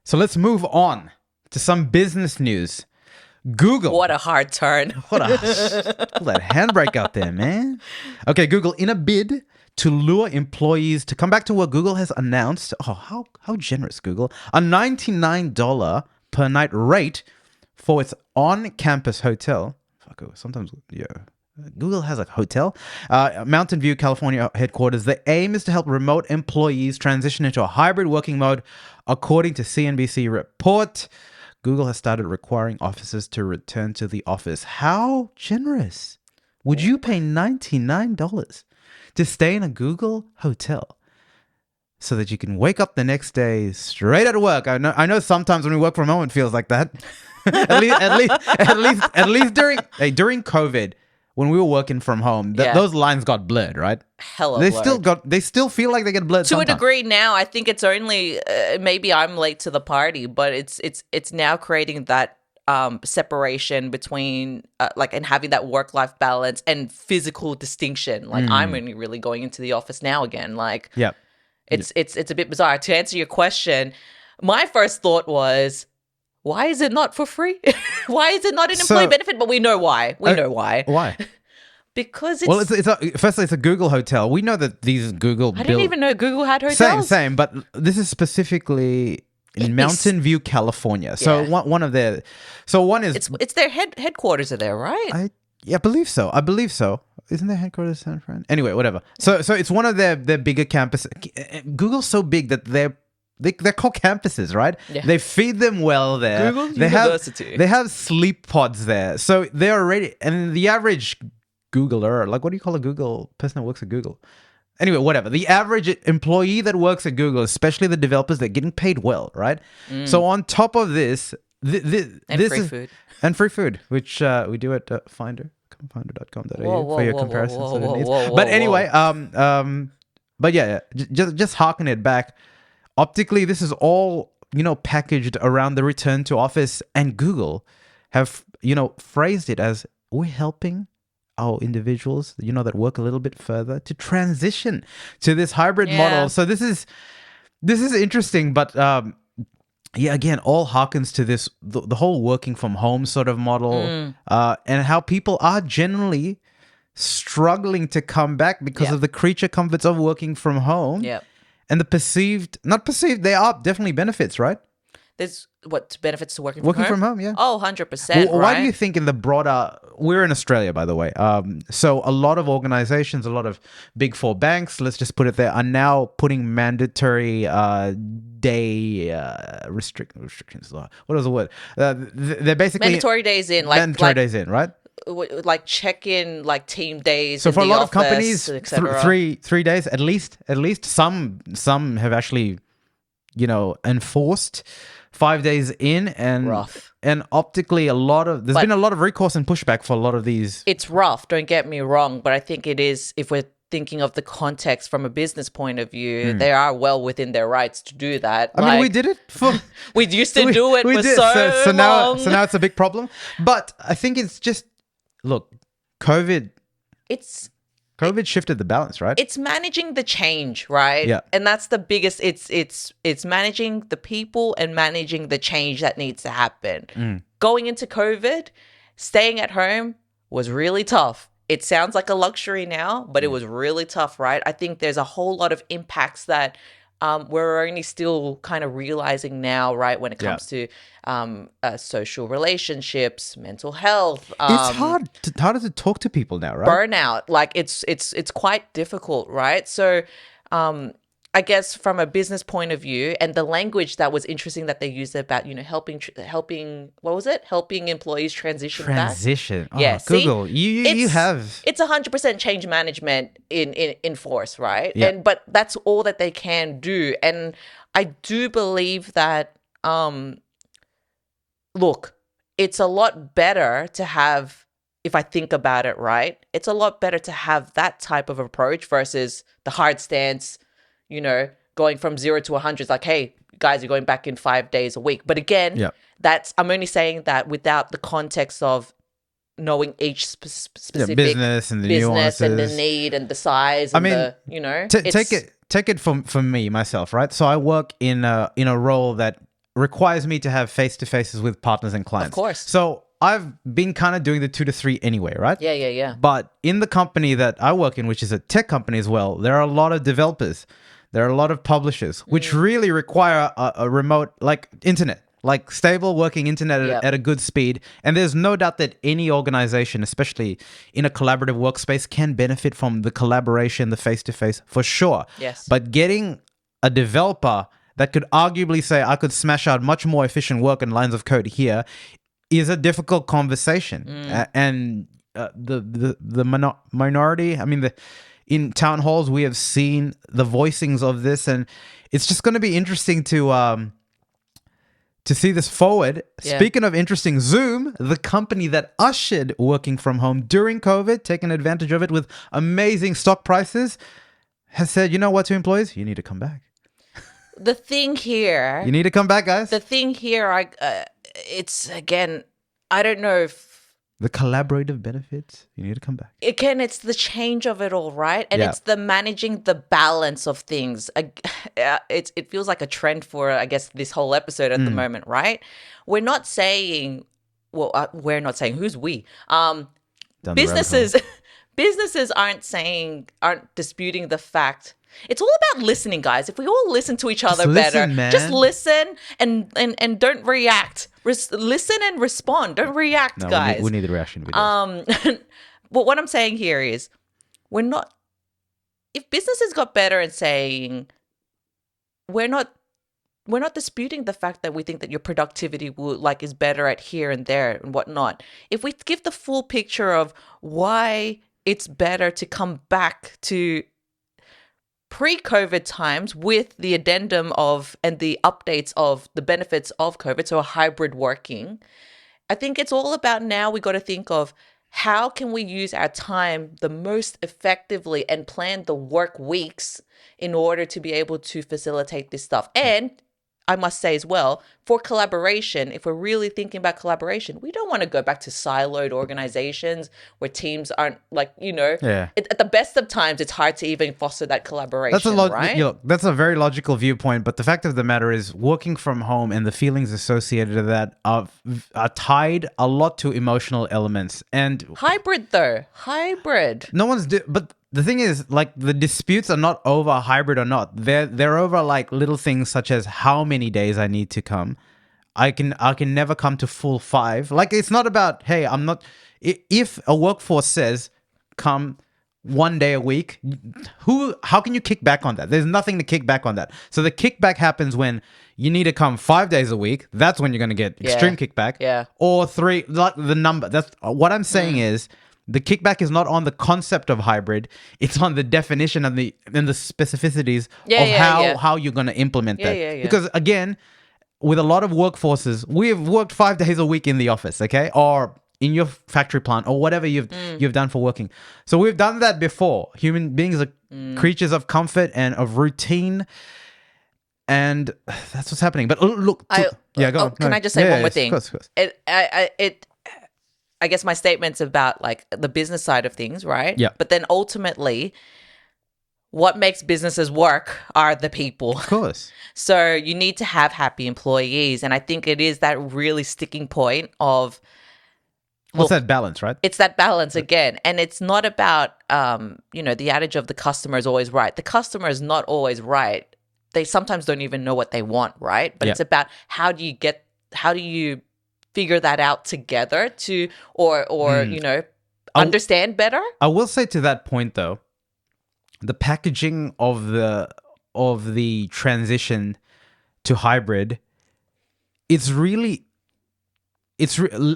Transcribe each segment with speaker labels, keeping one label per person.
Speaker 1: So let's move on to some business news. Google.
Speaker 2: What a hard turn.
Speaker 1: Pull that handbrake out there, man. Okay, Google, in a bid to lure employees to come back to work, Google has announced, how generous, Google, a $99 per night rate for its on-campus hotel. Sometimes, yeah. Google has a hotel. Mountain View, California headquarters. The aim is to help remote employees transition into a hybrid working mode, according to CNBC report. Google has started requiring officers to return to the office. How generous. Would you pay $99 to stay in a Google hotel so that you can wake up the next day straight at work? I know sometimes when we work from home it feels like that. at least during COVID, when we were working from home, those lines got blurred, right?
Speaker 2: Hella
Speaker 1: blurred. They still feel like they get blurred
Speaker 2: to
Speaker 1: sometimes.
Speaker 2: a degree now. I think it's only maybe I'm late to the party, but it's now creating that separation between and having that work-life balance and physical distinction. Like I'm only really going into the office now again. Like it's a bit bizarre. To answer your question, my first thought was, why is it not for free? Why is it not an employee benefit? But we know why. Know why.
Speaker 1: Why?
Speaker 2: Because it's...
Speaker 1: firstly, it's a Google hotel. We know that these Google...
Speaker 2: I didn't even know Google had hotels.
Speaker 1: Same. But this is specifically in Mountain View, California. So one of their... So one is...
Speaker 2: It's their headquarters are there, right?
Speaker 1: I believe so. Isn't their headquarters San Fran? Anyway, whatever. So it's one of their bigger campuses. Google's so big that they're called campuses, right? Yeah. They feed them well there.
Speaker 2: Google University.
Speaker 1: They have sleep pods there. So they're already... And the average Googler, like what do you call a Google person that works at Google? Anyway, whatever. The average employee that works at Google, especially the developers, they're getting paid well, right? So on top of this...
Speaker 2: food.
Speaker 1: And free food, which we do at Finder. Finder.com.au for your comparisons. But anyway, but yeah, just harken it back. Optically, this is all, packaged around the return to office, and Google have, phrased it as, we're helping our individuals, that work a little bit further to transition to this hybrid model. So this is interesting, but again, all harkens to this, the whole working from home sort of model, and how people are generally struggling to come back because of the creature comforts of working from home.
Speaker 2: Yep.
Speaker 1: And the not perceived, there are definitely benefits, right?
Speaker 2: There's benefits to working
Speaker 1: from home, yeah.
Speaker 2: Oh, 100%.
Speaker 1: Why do you think in the broader, we're in Australia, by the way. So a lot of organizations, a lot of big four banks, let's just put it there, are now putting mandatory day restrictions. What was the word? They're basically
Speaker 2: mandatory days in,
Speaker 1: days in, right?
Speaker 2: Like check-in, like team days.
Speaker 1: So for a lot of companies,
Speaker 2: 3
Speaker 1: days at least. Some have actually, enforced 5 days in, and
Speaker 2: rough.
Speaker 1: And optically, there's been a lot of recourse and pushback for a lot of these.
Speaker 2: It's rough. Don't get me wrong, but I think it is, if we're thinking of the context from a business point of view, they are well within their rights to do that.
Speaker 1: I mean, we did it for...
Speaker 2: we used to do it for so
Speaker 1: long.
Speaker 2: Long.
Speaker 1: So now it's a big problem. But I think it's just... Look, COVID shifted the balance, right?
Speaker 2: It's managing the change, right?
Speaker 1: Yeah.
Speaker 2: And that's the biggest, it's managing the people and managing the change that needs to happen. Going into COVID, staying at home was really tough. It sounds like a luxury now, but it was really tough, right? I think there's a whole lot of impacts that we're only still kind of realizing now, right, when it comes to social relationships, mental health.
Speaker 1: It's harder to talk to people now, right?
Speaker 2: Burnout, like it's quite difficult, right? So I guess from a business point of view, and the language that was interesting that they used about, helping, what was it? Helping employees transition back.
Speaker 1: Oh,
Speaker 2: yeah,
Speaker 1: Google, you have.
Speaker 2: It's 100% change management in force, right?
Speaker 1: Yeah.
Speaker 2: But that's all that they can do. And I do believe that, look, it's a lot better to have, if I think about it, right? It's a lot better to have that type of approach versus the hard stance, going from 0 to 100. It's like, hey, guys, you're going back in 5 days a week. But again, I'm only saying that without the context of knowing each specific
Speaker 1: business and the nuances
Speaker 2: and the need and the size. And
Speaker 1: take it from me, myself, right? So I work in a role that requires me to have face-to-faces with partners and clients.
Speaker 2: Of course.
Speaker 1: So I've been kind of doing the 2 to 3 anyway, right?
Speaker 2: Yeah.
Speaker 1: But in the company that I work in, which is a tech company as well, there are a lot of developers. There are a lot of publishers, which really require a remote, like internet, like stable working internet at a good speed. And there's no doubt that any organization, especially in a collaborative workspace, can benefit from the collaboration, the face-to-face, for sure.
Speaker 2: Yes.
Speaker 1: But getting a developer that could arguably say, I could smash out much more efficient work and lines of code here is a difficult conversation. And the minority, I mean, in town halls, we have seen the voicings of this, and it's just going to be interesting to see this forward.
Speaker 2: Yeah.
Speaker 1: Speaking of interesting, Zoom, the company that ushered working from home during COVID, taking advantage of it with amazing stock prices, has said, you know what, to employees, you need to come back.
Speaker 2: The thing here,
Speaker 1: You need to come back, guys.
Speaker 2: the thing here, it's again, I don't know if
Speaker 1: The collaborative benefits, you need to come back.
Speaker 2: again, it's the change of it all, right? And
Speaker 1: Yeah.
Speaker 2: it's the managing the balance of things. It feels like a trend for, I guess, this whole episode at the moment, right? We're not saying, we're not saying, who's we?
Speaker 1: Down the rabbit
Speaker 2: Businesses,
Speaker 1: hole.
Speaker 2: businesses aren't disputing the fact. It's all about listening, guys. If we all listen to each other better,
Speaker 1: listen, man.
Speaker 2: just listen and don't react. Listen and respond. Don't react,
Speaker 1: No,
Speaker 2: guys.
Speaker 1: we need the reaction videos.
Speaker 2: But what I'm saying here is, if businesses got better at saying, we're not disputing the fact that we think that your productivity is better at here and there and whatnot. If we give the full picture of why it's better to come back to pre-COVID times with the addendum of and the updates of the benefits of COVID, so a hybrid working, I think it's all about now we got to think of how can we use our time the most effectively and plan the work weeks in order to be able to facilitate this stuff. And I must say as well, for collaboration, if we're really thinking about collaboration, we don't want to go back to siloed organizations where teams aren't
Speaker 1: Yeah.
Speaker 2: at the best of times, it's hard to even foster that collaboration, right?
Speaker 1: That's a very logical viewpoint, but the fact of the matter is working from home and the feelings associated with that are tied a lot to emotional elements. And
Speaker 2: Hybrid, though. Hybrid.
Speaker 1: no one's but the thing is, like, the disputes are not over hybrid or not. They're over like little things such as how many days I need to come. I can never come to full 5. Like, it's not about, hey, I'm not. If a workforce says come 1 day a week, how can you kick back on that? There's nothing to kick back on that. So the kickback happens when you need to come 5 days a week. That's when you're going to get extreme kickback.
Speaker 2: Yeah.
Speaker 1: Or 3, like the number. That's what I'm saying is. The kickback is not on the concept of hybrid; it's on the definition and the specificities of how you're going to implement that.
Speaker 2: Yeah.
Speaker 1: Because again, with a lot of workforces, we've worked 5 days a week in the office, okay, or in your factory plant or whatever you've done for working. So we've done that before. Human beings are creatures of comfort and of routine, and that's what's happening. But look, go on.
Speaker 2: Can I just say one more thing?
Speaker 1: Of course.
Speaker 2: I guess my statement's about like the business side of things, right?
Speaker 1: Yeah.
Speaker 2: But then ultimately, what makes businesses work are the people.
Speaker 1: Of course.
Speaker 2: So you need to have happy employees. And I think it is that really sticking point of...
Speaker 1: What's that balance, right?
Speaker 2: It's that balance again. And it's not about, the adage of the customer is always right. The customer is not always right. They sometimes don't even know what they want, right? But it's about how do you figure that out together understand better?
Speaker 1: I will say to that point though, the packaging of the transition to hybrid,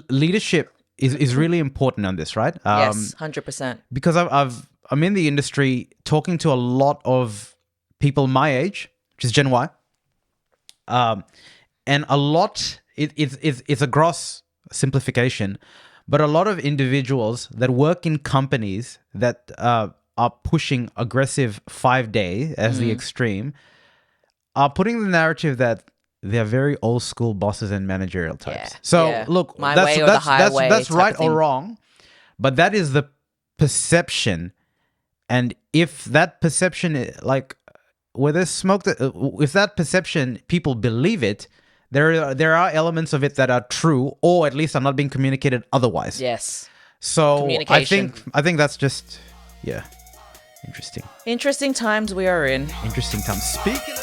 Speaker 1: leadership is really important on this, right?
Speaker 2: Yes, 100%.
Speaker 1: Because I'm in the industry talking to a lot of people my age, which is Gen Y, and a lot. It's a gross simplification, but a lot of individuals that work in companies that are pushing aggressive 5-day as the extreme are putting the narrative that they're very old school bosses and managerial types.
Speaker 2: Yeah.
Speaker 1: So look,
Speaker 2: My way or the highway
Speaker 1: that's
Speaker 2: type
Speaker 1: right
Speaker 2: of thing.
Speaker 1: or wrong, but that is the perception, and if that perception, like where there's smoke, if that perception people believe it, there are elements of it that are true, or at least are not being communicated otherwise.
Speaker 2: Yes.
Speaker 1: So
Speaker 2: Communication.
Speaker 1: I think that's just interesting.
Speaker 2: Interesting times we are in.
Speaker 1: Interesting time. Speaking.